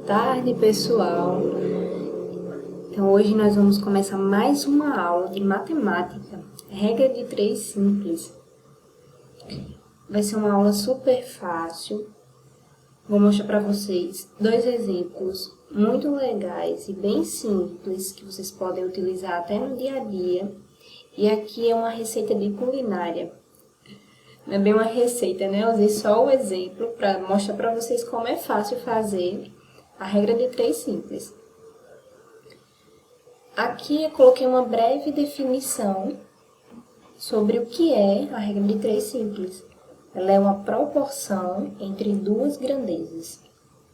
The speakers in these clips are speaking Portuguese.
tarde, pessoal. Então, hoje nós vamos começar mais uma aula de matemática, regra de 3 simples. Vai ser uma aula super fácil. Vou mostrar para vocês 2 exemplos muito legais e bem simples que vocês podem utilizar até no dia a dia. E aqui é uma receita de culinária. Não é bem uma receita, né? Eu usei só o exemplo para mostrar para vocês como é fácil fazer a regra de 3 simples. Aqui eu coloquei uma breve definição sobre o que é a regra de 3 simples. Ela é uma proporção entre duas grandezas.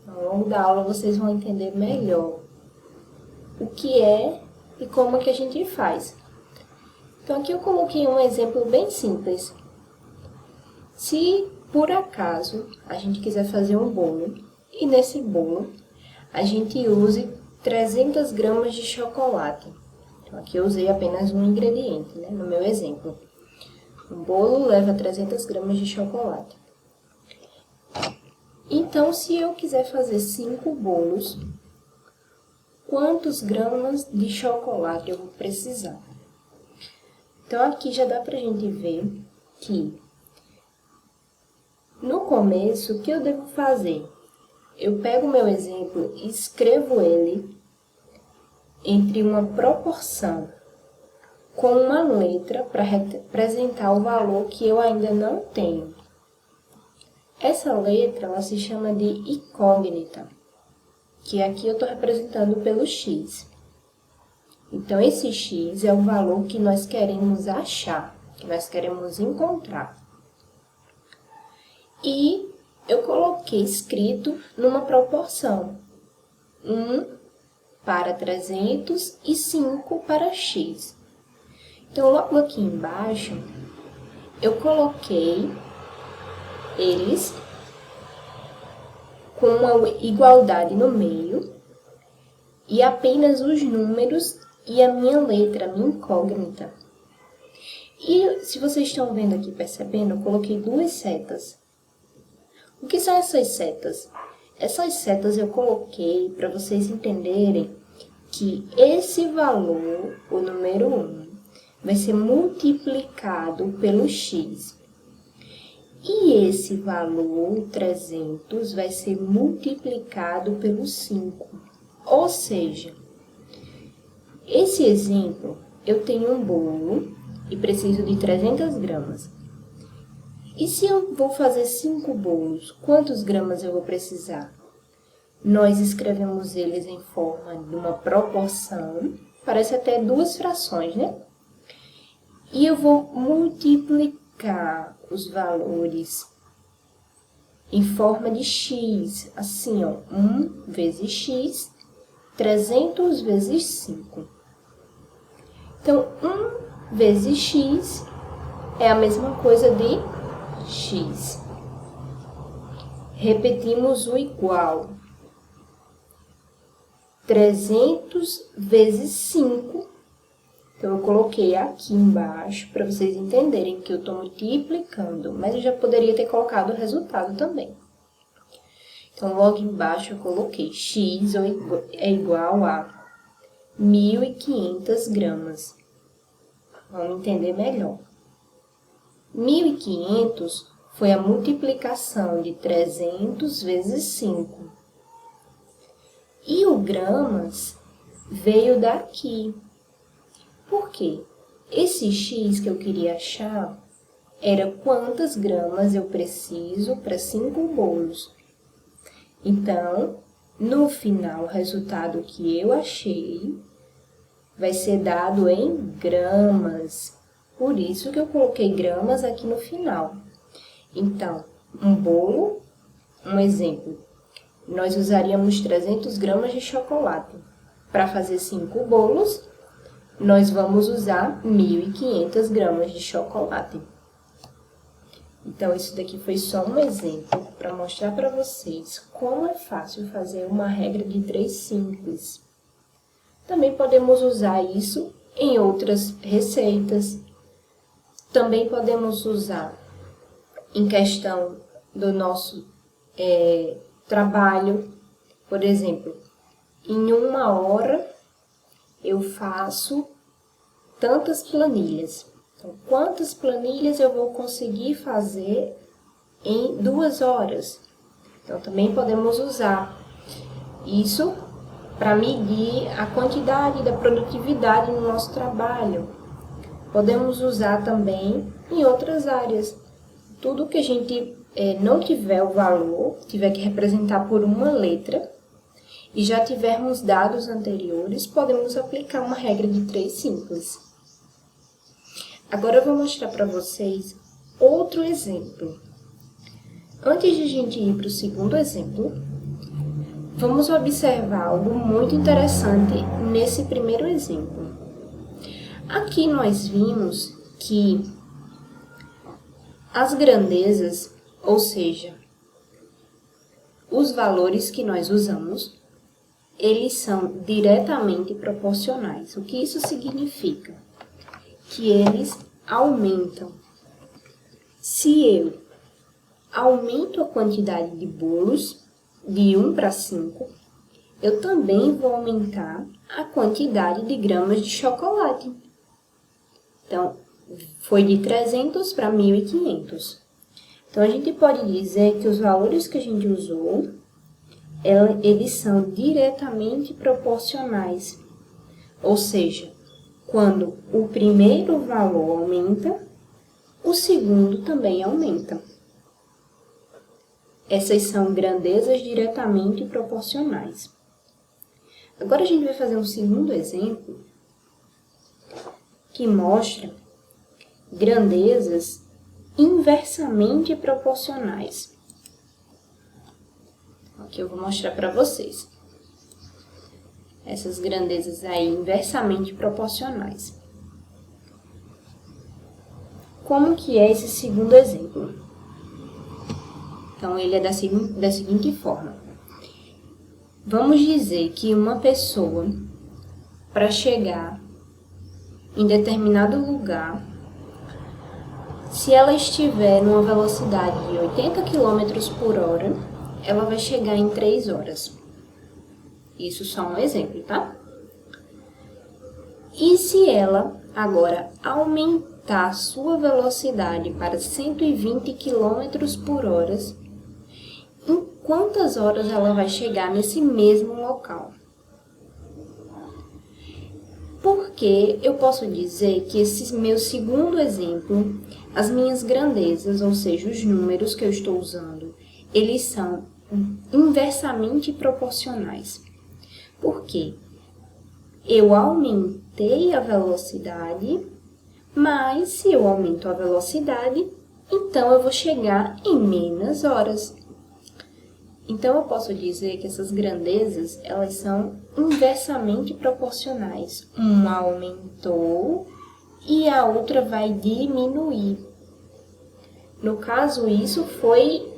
Ao longo da aula vocês vão entender melhor o que é e como que a gente faz. Então aqui eu coloquei um exemplo bem simples. Se por acaso a gente quiser fazer um bolo e nesse bolo a gente use 300 gramas de chocolate. Então aqui eu usei apenas um ingrediente, né, no meu exemplo. Um bolo leva 300 gramas de chocolate. Então, se eu quiser fazer 5 bolos, quantos gramas de chocolate eu vou precisar? Então, aqui já dá pra gente ver que, no começo, o que eu devo fazer? Eu pego o meu exemplo e escrevo ele entre uma proporção com uma letra para representar o valor que eu ainda não tenho. Essa letra ela se chama de incógnita, que aqui eu estou representando pelo x. Então, esse x é o valor que nós queremos achar, que nós queremos encontrar. E eu coloquei escrito numa proporção, 1 para 300 e 5 para x. Então, logo aqui embaixo, eu coloquei eles com uma igualdade no meio e apenas os números e a minha letra, a minha incógnita. E se vocês estão vendo aqui, percebendo, eu coloquei 2 setas. O que são essas setas? Essas setas eu coloquei para vocês entenderem que esse valor, o número 1, vai ser multiplicado pelo x. E esse valor, 300, vai ser multiplicado pelo 5. Ou seja, esse exemplo, eu tenho um bolo e preciso de 300 gramas. E se eu vou fazer 5 bolos, quantos gramas eu vou precisar? Nós escrevemos eles em forma de uma proporção, parece até 2 frações, né? E eu vou multiplicar os valores em forma de x, assim, ó, 1 vezes x, 300 vezes 5. Então, 1 vezes x é a mesma coisa de x. Repetimos o igual. 300 vezes 5. Então, eu coloquei aqui embaixo para vocês entenderem que eu estou multiplicando, mas eu já poderia ter colocado o resultado também. Então, logo embaixo eu coloquei x é igual a 1.500 gramas. Vamos entender melhor. 1.500 foi a multiplicação de 300 vezes 5. E o gramas veio daqui. Por quê? Esse x que eu queria achar era quantas gramas eu preciso para 5 bolos. Então, no final, o resultado que eu achei vai ser dado em gramas. Por isso que eu coloquei gramas aqui no final. Então, um bolo, um exemplo, nós usaríamos 300 gramas de chocolate. Para fazer 5 bolos, nós vamos usar 1.500 gramas de chocolate. Então, isso daqui foi só um exemplo para mostrar para vocês como é fácil fazer uma regra de 3 simples. Também podemos usar isso em outras receitas. Também podemos usar em questão do nosso trabalho. Por exemplo, em 1 hora eu faço tantas planilhas. Então, quantas planilhas eu vou conseguir fazer em 2 horas? Então, também podemos usar isso para medir a quantidade da produtividade no nosso trabalho. Podemos usar também em outras áreas. Tudo que a gente não tiver o valor, tiver que representar por uma letra, e já tivermos dados anteriores, podemos aplicar uma regra de 3 simples. Agora eu vou mostrar para vocês outro exemplo. Antes de a gente ir para o segundo exemplo, vamos observar algo muito interessante nesse primeiro exemplo. Aqui nós vimos que as grandezas, ou seja, os valores que nós usamos, eles são diretamente proporcionais. O que isso significa? Que eles aumentam. Se eu aumento a quantidade de bolos de 1 para 5, eu também vou aumentar a quantidade de gramas de chocolate. Então, foi de 300 para 1.500. Então, a gente pode dizer que os valores que a gente usou, eles são diretamente proporcionais. Ou seja, quando o primeiro valor aumenta, o segundo também aumenta. Essas são grandezas diretamente proporcionais. Agora a gente vai fazer um segundo exemplo que mostra grandezas inversamente proporcionais. Aqui eu vou mostrar para vocês. Essas grandezas aí inversamente proporcionais. Como que é esse segundo exemplo? Então, ele é da seguinte forma. Vamos dizer que uma pessoa, para chegar em determinado lugar, se ela estiver numa velocidade de 80 km por hora, ela vai chegar em 3 horas. Isso só um exemplo, tá? E se ela agora aumentar sua velocidade para 120 km por hora, em quantas horas ela vai chegar nesse mesmo local? Porque eu posso dizer que esse meu segundo exemplo, as minhas grandezas, ou seja, os números que eu estou usando, eles são inversamente proporcionais. Por quê? Eu aumentei a velocidade, mas se eu aumento a velocidade, então eu vou chegar em menos horas. Então, eu posso dizer que essas grandezas, elas são inversamente proporcionais. Uma aumentou e a outra vai diminuir. No caso, isso foi...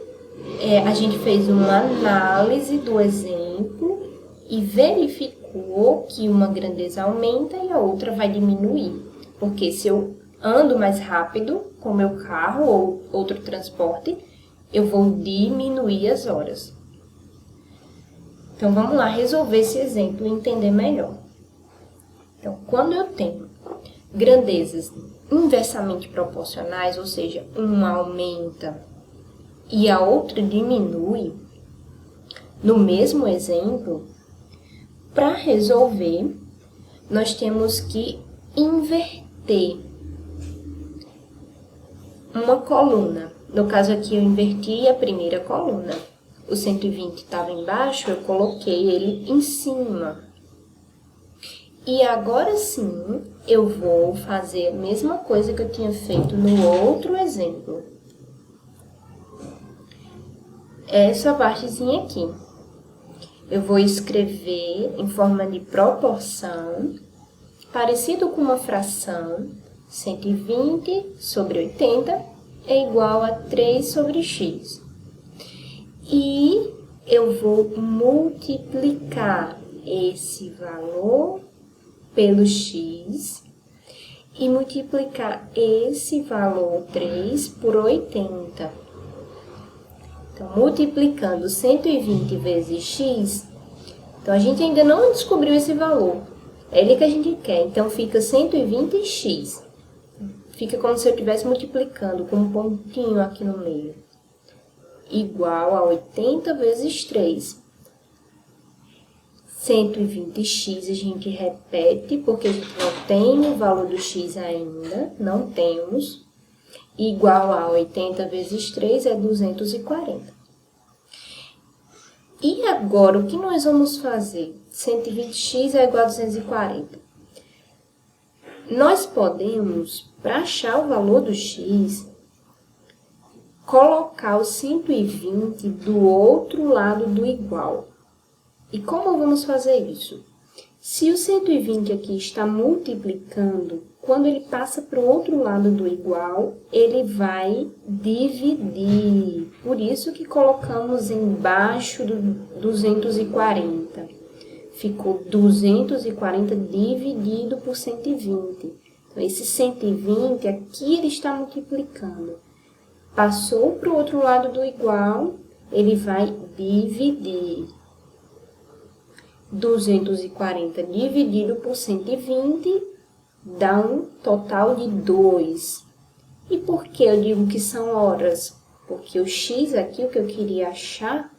a gente fez uma análise do exemplo e verificou que uma grandeza aumenta e a outra vai diminuir. Porque se eu ando mais rápido com meu carro ou outro transporte, eu vou diminuir as horas. Então, vamos lá resolver esse exemplo e entender melhor. Então, quando eu tenho grandezas inversamente proporcionais, ou seja, uma aumenta e a outra diminui, no mesmo exemplo, para resolver, nós temos que inverter uma coluna. No caso aqui, eu inverti a primeira coluna. O 120 estava embaixo, eu coloquei ele em cima. E agora sim, eu vou fazer a mesma coisa que eu tinha feito no outro exemplo. Essa partezinha aqui. Eu vou escrever em forma de proporção, parecido com uma fração, 120 sobre 80 é igual a 3 sobre x. E eu vou multiplicar esse valor pelo x e multiplicar esse valor 3 por 80. Então, multiplicando 120 vezes x, Então, a gente ainda não descobriu esse valor. É ele que a gente quer. Então, fica 120x. Fica como se eu estivesse multiplicando com um pontinho aqui no meio. Igual a 80 vezes 3. 120x a gente repete, porque a gente não tem o valor do x ainda. Não temos. Igual a 80 vezes 3 é 240. E agora, o que nós vamos fazer? 120x é igual a 240. Nós podemos, para achar o valor do x, colocar o 120 do outro lado do igual. E como vamos fazer isso? Se o 120 aqui está multiplicando, quando ele passa para o outro lado do igual, ele vai dividir. Por isso que colocamos embaixo do 240. Ficou 240 dividido por 120. Então, esse 120 aqui ele está multiplicando. Passou para o outro lado do igual, ele vai dividir. 240 dividido por 120 dá um total de 2. E por que eu digo que são horas? Porque o x aqui, o que eu queria achar,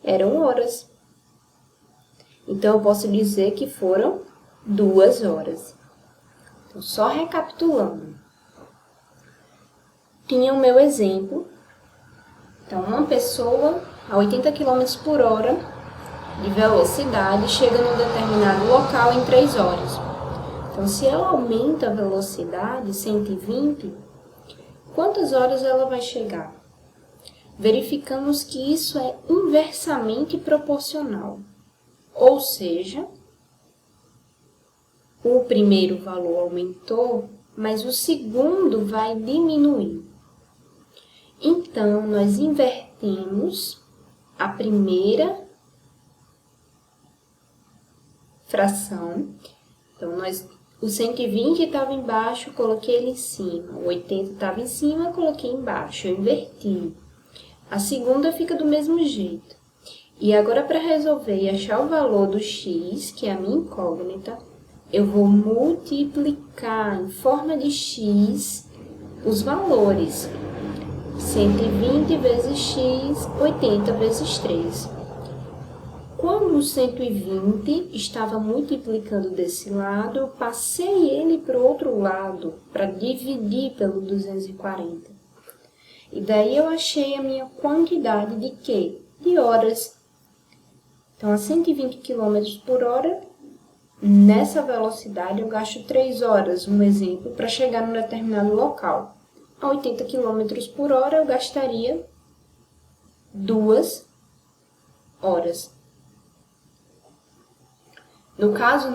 eram horas. Então, eu posso dizer que foram 2 horas. Então, só recapitulando. Tinha o meu exemplo. Então, uma pessoa a 80 km por hora de velocidade chega num determinado local em 3 horas. Então, se ela aumenta a velocidade, 120, quantas horas ela vai chegar? Verificamos que isso é inversamente proporcional. Ou seja, o primeiro valor aumentou, mas o segundo vai diminuir. Então, nós invertemos a primeira fração. Então, o 120 estava embaixo, coloquei ele em cima. O 80 estava em cima, coloquei embaixo. Eu inverti. A segunda fica do mesmo jeito. E agora, para resolver e achar o valor do x, que é a minha incógnita, eu vou multiplicar em forma de x os valores. 120 vezes x, 80 vezes 3. Quando o 120 estava multiplicando desse lado, eu passei ele para o outro lado, para dividir pelo 240. E daí eu achei a minha quantidade de quê? De horas. Então, a 120 km por hora, nessa velocidade eu gasto 3 horas, um exemplo, para chegar num determinado local. A 80 km por hora eu gastaria 2 horas. No caso,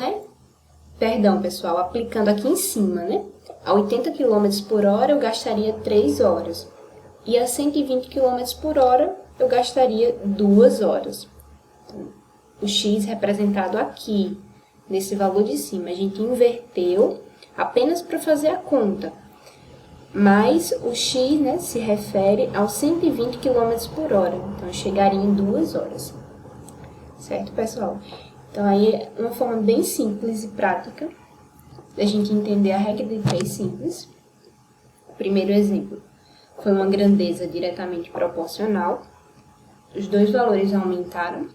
perdão, pessoal, aplicando aqui em cima, a 80 km por hora eu gastaria 3 horas. E a 120 km por hora eu gastaria 2 horas. Então, o x representado aqui, nesse valor de cima, a gente inverteu apenas para fazer a conta. Mas o x, se refere aos 120 km por hora. Então, eu chegaria em 2 horas. Certo, pessoal? Então, aí é uma forma bem simples e prática da gente entender a regra de 3 simples. O primeiro exemplo foi uma grandeza diretamente proporcional. Os dois valores aumentaram.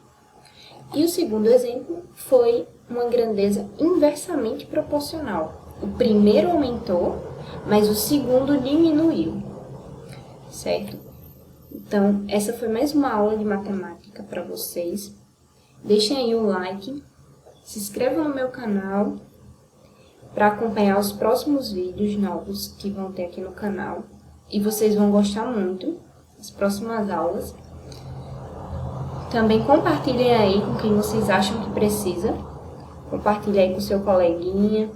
E o segundo exemplo foi uma grandeza inversamente proporcional. O primeiro aumentou, mas o segundo diminuiu. Certo? Então, essa foi mais uma aula de matemática para vocês. Deixem aí o like, se inscrevam no meu canal para acompanhar os próximos vídeos novos que vão ter aqui no canal. E vocês vão gostar muito das próximas aulas. Também compartilhem aí com quem vocês acham que precisa. Compartilhe aí com seu coleguinha,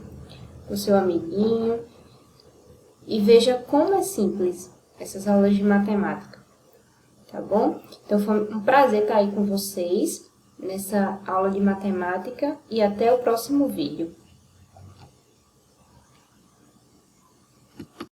com seu amiguinho. E veja como é simples essas aulas de matemática. Tá bom? Então foi um prazer estar aí com vocês nessa aula de matemática e até o próximo vídeo.